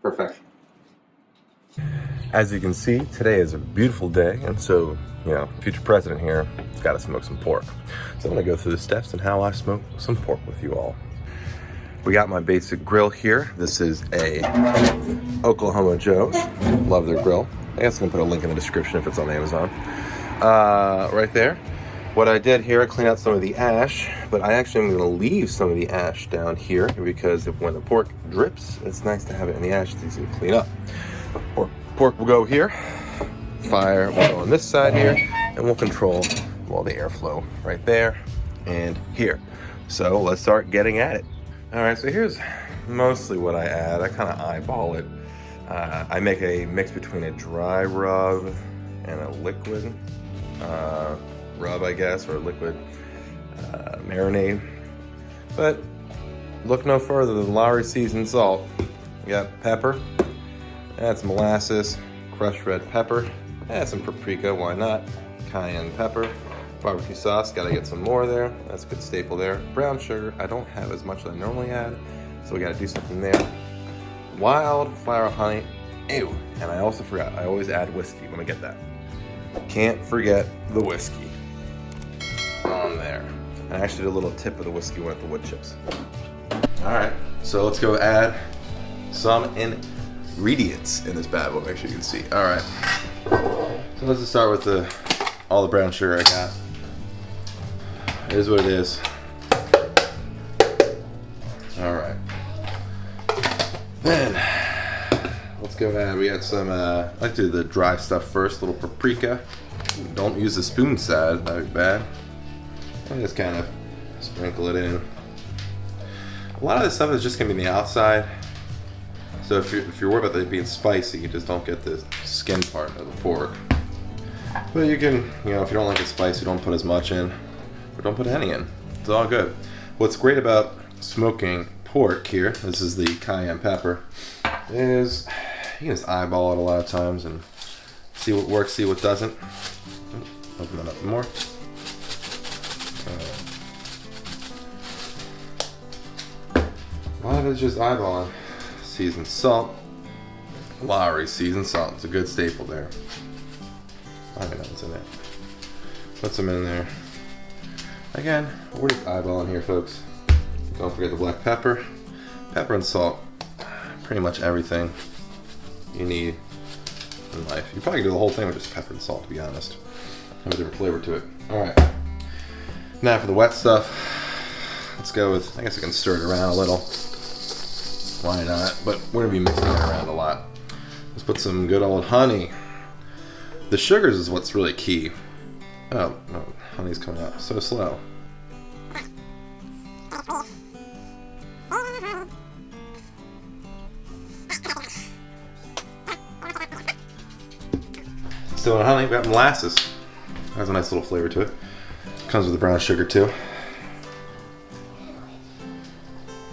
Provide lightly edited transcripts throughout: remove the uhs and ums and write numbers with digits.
Perfection. As you can see, today is a beautiful day, and so, future president here has got to smoke some pork. So I'm gonna go through the steps and how I smoke some pork with you all. We got my basic grill here. This is a Oklahoma Joe's. Love their grill. I guess I'm gonna put a link in the description if it's on Amazon. Right there. What I did here, I cleaned out some of the ash, but I actually am gonna leave some of the ash down here because when the pork drips, it's nice to have it in the ash. It's easy to clean up. Pork will go here. Fire will go on this side here, and we'll control the airflow right there and here. So let's start getting at it. All right, so here's mostly what I add. I kind of eyeball it. I make a mix between a dry rub and a liquid rub, I guess, or liquid marinade. But look no further than Lawry seasoned salt. You got pepper, add some molasses, crushed red pepper, add some paprika, why not? Cayenne pepper, barbecue sauce, gotta get some more there. That's a good staple there. Brown sugar, I don't have as much as I normally add, so we gotta do something there. Wildflower honey, ew, and I also forgot, I always add whiskey when I get that. Can't forget the whiskey on there. I actually did a little tip of the whiskey one at the wood chips. All right, so let's go add some ingredients in this bad boy. Make sure you can see. All right, so let's just start with all the brown sugar I got. It is what it is. All right, then let's go ahead. We got some. I like to do the dry stuff first. A little paprika. Don't use the spoon side. That'd be bad. And just kind of sprinkle it in. A lot of this stuff is just gonna be on the outside. So if you're worried about it being spicy, you just don't get the skin part of the pork. But you can, if you don't like it spicy, don't put as much in, or don't put any in. It's all good. What's great about smoking pork here, this is the cayenne pepper, is you can just eyeball it a lot of times and see what works, see what doesn't. Open that up more. A lot of it's just eyeballing. Seasoned salt. Lawry seasoned salt. It's a good staple there. I don't know what's in it. Put some in there. Again, we're just eyeballing here, folks. Don't forget the black pepper. Pepper and salt. Pretty much everything you need in life. You probably could do the whole thing with just pepper and salt, to be honest. Have a different flavor to it. Alright. Now for the wet stuff. Let's go with, I guess I can stir it around a little. Why not? But we're going to be mixing it around a lot. Let's put some good old honey. The sugars is what's really key. Oh, no, honey's coming out so slow. Still in honey, we got molasses. Has a nice little flavor to it. Comes with the brown sugar too.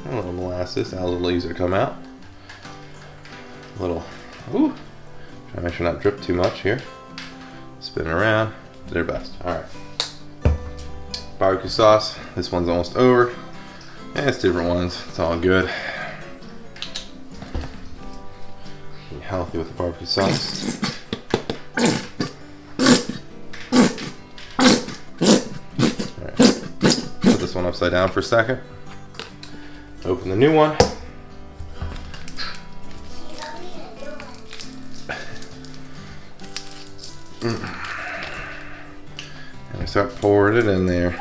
A little molasses, a little easier to come out. A little, ooh. Try to make sure not drip too much here. Spin it around, do their best. All right. Barbecue sauce, this one's almost over. And it's different ones, it's all good. Be healthy with the barbecue sauce. All right. Put this one upside down for a second. Open the new one. And I start pouring it in there.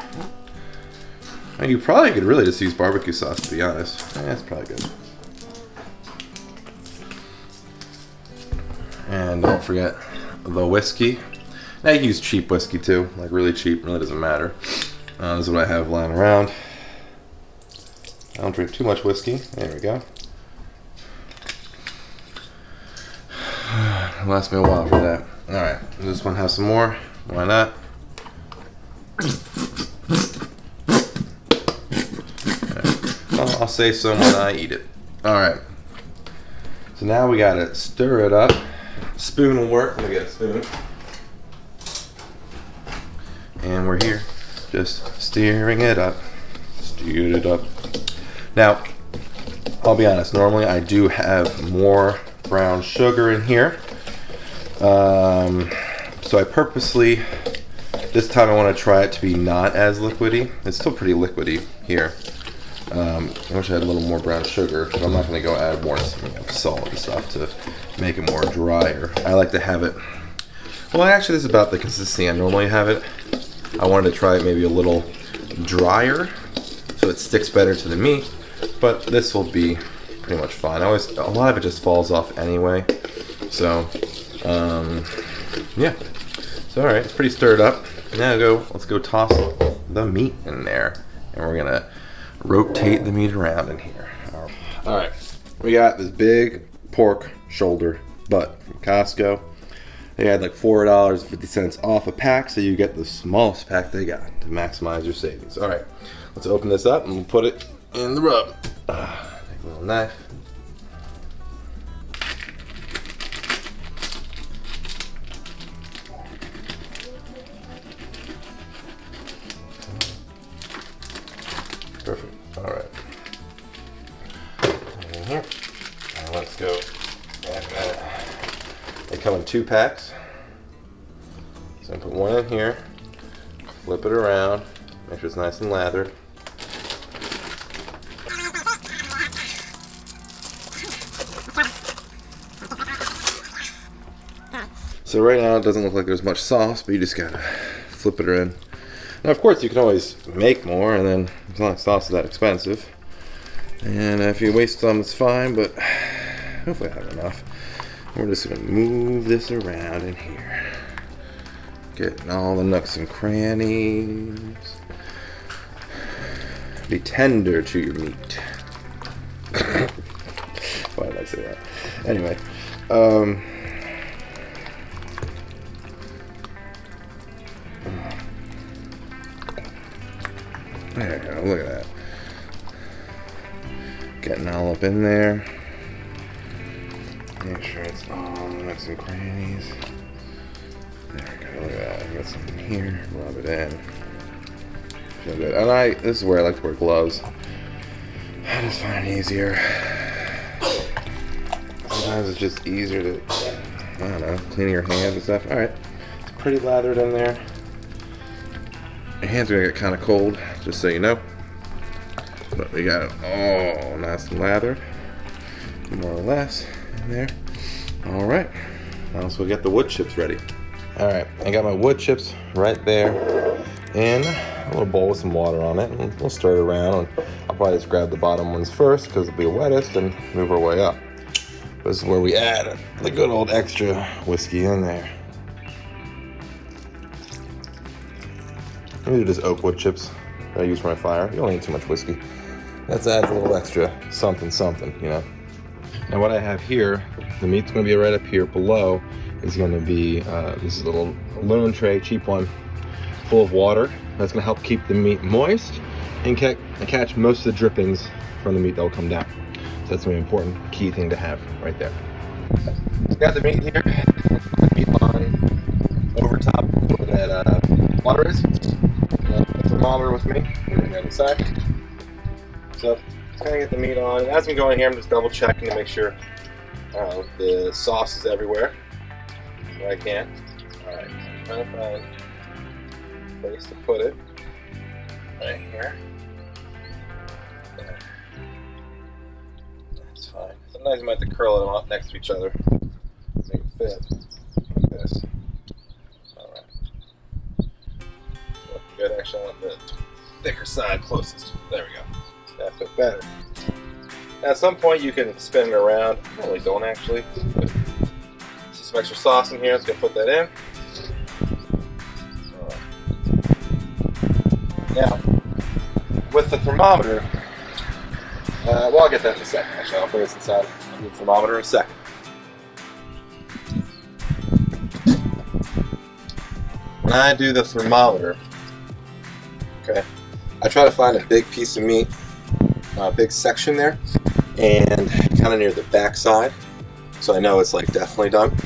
And you probably could really just use barbecue sauce, to be honest. That's probably good. And don't forget the whiskey. Now you can use cheap whiskey too, like really cheap, really doesn't matter. This is what I have lying around. I don't drink too much whiskey. There we go. Lasts me a while for that. Alright, this one has some more. Why not? Right. I'll say so when I eat it. Alright. So now we gotta stir it up. Spoon will work. Let me get a spoon. And we're here. Just stirring it up. Stirred it up. Now, I'll be honest, normally I do have more brown sugar in here. So I purposely, this time I want to try it to be not as liquidy. It's still pretty liquidy here. I wish I had a little more brown sugar, but I'm not going to go add more salt and stuff to make it more drier. I like to have it, well actually this is about the consistency I normally have it. I wanted to try it maybe a little drier so it sticks better to the meat, but this will be pretty much fine. A lot of it just falls off anyway, so yeah. So all right, it's pretty stirred up. Now let's go toss the meat in there, and we're gonna rotate the meat around in here. All right, we got this big pork shoulder butt from Costco. They had like $4.50 off a pack, so you get the smallest pack they got to maximize your savings. All right, let's open this up and we'll put it in the rub. Take a little knife. Perfect. All right. In here. And let's go. They come in 2 packs. So I put one in here. Flip it around. Make sure it's nice and lathered. So right now it doesn't look like there's much sauce, but you just gotta flip it in. Now, of course, you can always make more, and then it's not like sauce is that expensive. And if you waste some, it's fine, but hopefully I have enough. We're just gonna move this around in here. Getting all the nooks and crannies. Be tender to your meat. Why did I say that? Anyway, there you go, look at that. Getting all up in there. Make sure it's all nooks and crannies. There we go, look at that. Got some in here, rub it in. Feel good. And this is where I like to wear gloves. I just find it easier. Sometimes it's just easier to, I don't know, clean your hands and stuff. Alright, it's pretty lathered in there. Your hands are gonna get kind of cold, just so you know. But we got it all nice and lathered, more or less, in there. All right, now we'll get the wood chips ready. All right, I got my wood chips right there in a little bowl with some water on it, and we'll stir it around. And I'll probably just grab the bottom ones first because it'll be the wettest, and move our way up. This is where we add the good old extra whiskey in there. These are just oak wood chips that I use for my fire. You don't need too much whiskey. That adds a little extra something, you know. Now what I have here, the meat's gonna be right up here. Below is gonna be, this is a little aluminum tray, cheap one, full of water. That's gonna help keep the meat moist and catch most of the drippings from the meat that will come down. So that's an important key thing to have right there. So got the meat here, the meat on over top where that water is. The thermometer with me, on the other side. So just gonna get the meat on. As I'm going here, I'm just double checking to make sure the sauce is everywhere where I can. All right, I'm trying to find a place to put it. Right here. Yeah. That's fine. Sometimes you might have to curl them up next to each other, make it fit like this. All right. Good. Actually, I want the thicker side closest. There we go. That fit better. Now, at some point, you can spin it around. I really don't actually. But some extra sauce in here. Let's go put that in. Now, with the thermometer, well, I'll get that in a second. Actually, I'll put this inside the thermometer in a second. When I do the thermometer, okay, I try to find a big piece of meat, a big section there, and kind of near the back side, so I know it's like definitely done.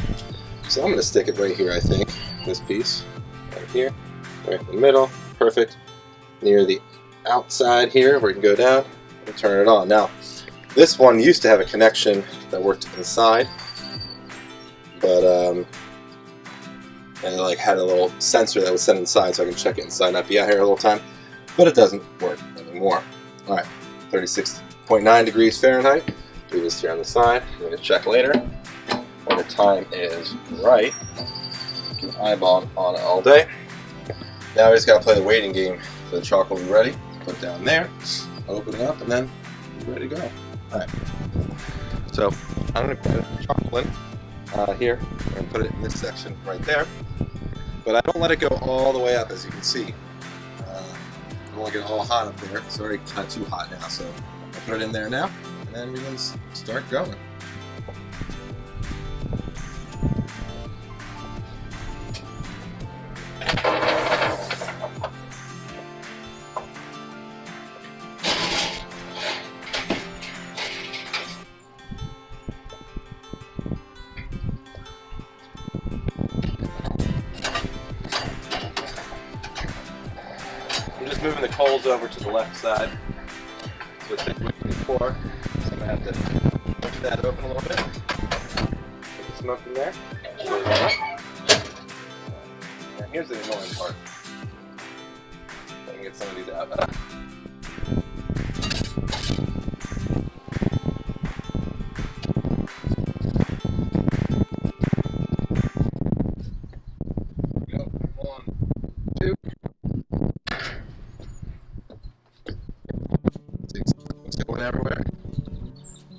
So I'm going to stick it right here, I think, this piece, right here, right in the middle, perfect. Near the outside here where you can go down and turn it on. Now, This one used to have a connection that worked inside, but and it like had a little sensor that was set inside so I can check it inside, not be out here a little time, but it doesn't work anymore. All right, 36.9 degrees Fahrenheit. Do this here on the side. I'm going to check later when the time is right. Keep an eyeball on it all day. Now we just got to play the waiting game for the chocolate to be ready. Put it down there, open it up, and then we're ready to go. All right. So I'm going to put the chocolate here and put it in this section right there. But I don't let it go all the way up, as you can see. I don't want to get all hot up there. It's already kind of too hot now, so I'll put it in there now, and then we can start going. I'm just moving the coals over to the left side. So it's taking before. So I'm going to have to push that open a little bit. Put the smoke in there. And here's the annoying part. I can get some of these out. Go. 1, 2. It's going everywhere.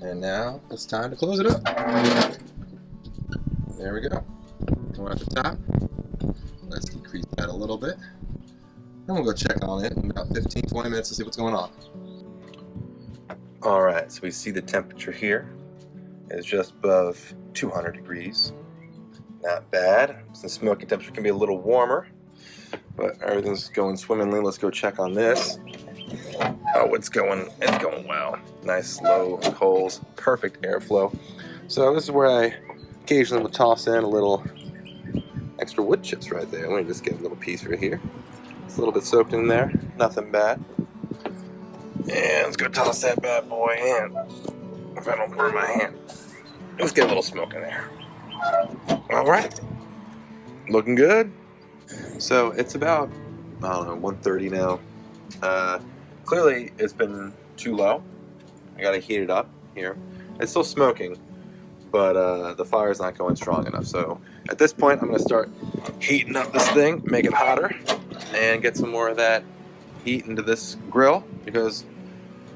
And now it's time to close it up. There we go. Going at the top. Let's decrease that a little bit. Then we'll go check on it in about 15-20 minutes to see what's going on. Alright, so we see the temperature here is just above 200 degrees. Not bad. The smoking temperature can be a little warmer, but everything's going swimmingly. Let's go check on this. Oh, it's going well. Nice low coals, perfect airflow. So this is where I occasionally will toss in a little extra wood chips right there. Let me just get a little piece right here. It's a little bit soaked in there, nothing bad. And let's go toss that bad boy in. If I don't burn my hand. Let's get a little smoke in there. All right, looking good. So it's about, I don't know, 1:30 now. Clearly it's been too low. I gotta heat it up here. It's still smoking, but the fire's not going strong enough. So at this point, I'm gonna start heating up this thing, make it hotter, and get some more of that heat into this grill, because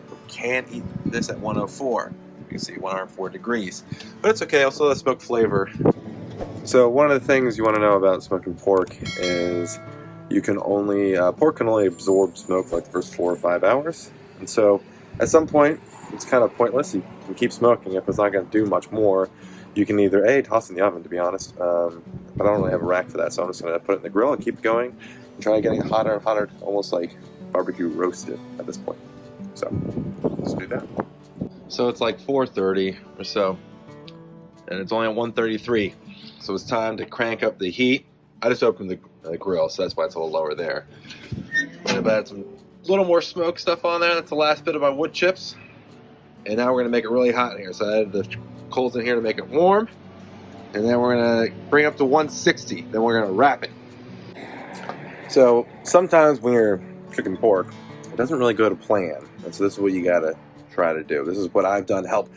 we can't eat this at 104. You can see 104 degrees, but it's okay. Also, the smoke flavor. So one of the things you want to know about smoking pork is you can only pork can only absorb smoke for like the first 4 or 5 hours, and so at some point it's kind of pointless. You can keep smoking if it's not going to do much more. You can either toss it in the oven, to be honest, but I don't really have a rack for that, so I'm just going to put it in the grill and keep going and try getting it hotter and hotter, almost like barbecue roasted at this point. So let's do that. So it's like 4:30 or so, and it's only at 1:33, so it's time to crank up the heat. I just opened the grill, so that's why it's a little lower there. I've added some little more smoke stuff on there. That's the last bit of my wood chips. And now we're going to make it really hot in here. So I added the coals in here to make it warm. And then we're going to bring it up to 160. Then we're going to wrap it. So sometimes when you're cooking pork, it doesn't really go to plan. And so this is what you got to try to do. This is what I've done to help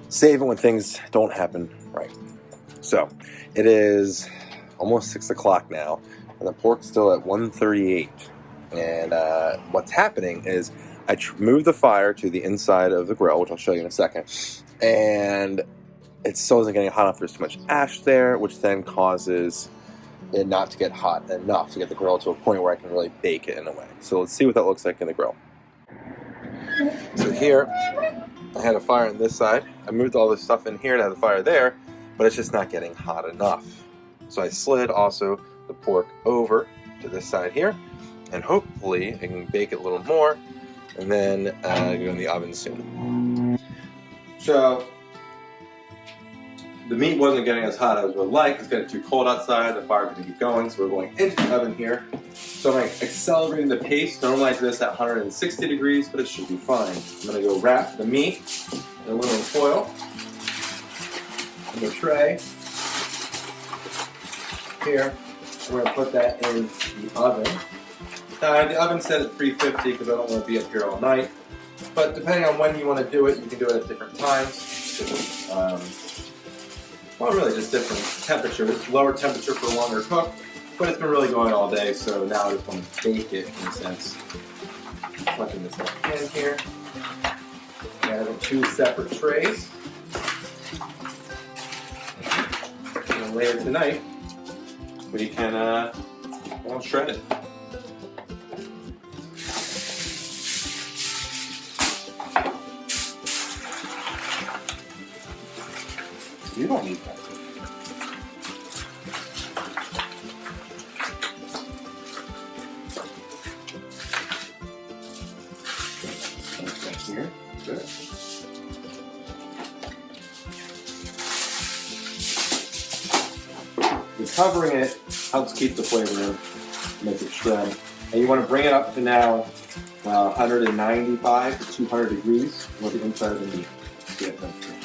save it when things don't happen right. So it is almost 6 o'clock now, and the pork's still at 138. And what's happening is I moved the fire to the inside of the grill, which I'll show you in a second, and it still isn't getting hot enough. There's too much ash there, which then causes it not to get hot enough to get the grill to a point where I can really bake it in a way. So let's see what that looks like in the grill. So here, I had a fire on this side. I moved all this stuff in here to have the fire there, but it's just not getting hot enough. So I slid also the pork over to this side here, and hopefully I can bake it a little more, and then go in the oven soon. So the meat wasn't getting as hot as I would like. It's getting too cold outside. The fire's going to keep going, so we're going into the oven here. So I'm accelerating the pace. Normally I do this at 160 degrees, but it should be fine. I'm going to go wrap the meat in aluminum foil in the tray. Here, we're going to put that in the oven. Now, the oven set at 350 because I don't want to be up here all night. But depending on when you want to do it, you can do it at different times. Well, really just different temperatures. Lower temperature for a longer cook, but it's been really going all day, so now I just want to bake it in a sense. Punching this in here. I have it in 2 separate trays. And later tonight, we can shred it. You don't need that. Here, good. Covering it helps keep the flavor in, makes it shred. And you want to bring it up to now 195 to 200 degrees with the inside of the meat. Get that through.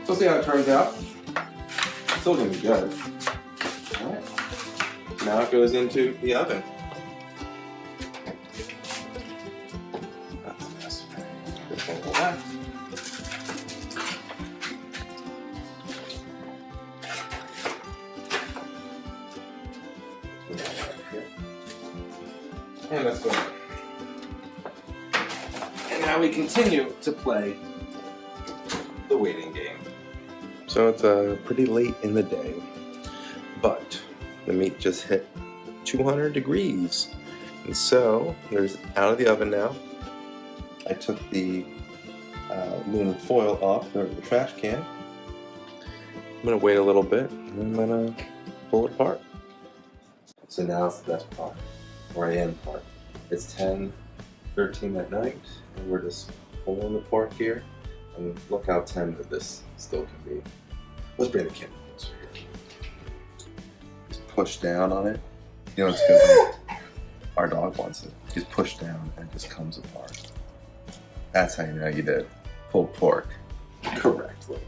So we'll see how it turns out. It's still going to be good. Alright. Now it goes into the oven. That's a mess. Good all that. And let's go. And now we continue to play the waiting game. So it's pretty late in the day, but the meat just hit 200 degrees. And so there's out of the oven now. I took the aluminum foil off the trash can. I'm gonna wait a little bit and I'm gonna pull it apart. So now it's the best part, or the end part. It's 10:13 at night, and we're just pulling the pork here. And look how tender this still can be. Let's bring the camera closer here. Just push down on it. You know, it's good. Our dog wants it. Just push down and it just comes apart. That's how you know you did pulled pork correctly.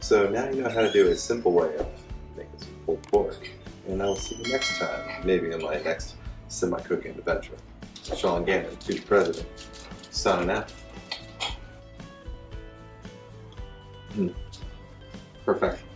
So now you know how to do a simple way of making some pulled pork. And I'll see you next time, maybe in my next semi-cooking adventure. Sean Gannon, Future President, signing out. Perfection.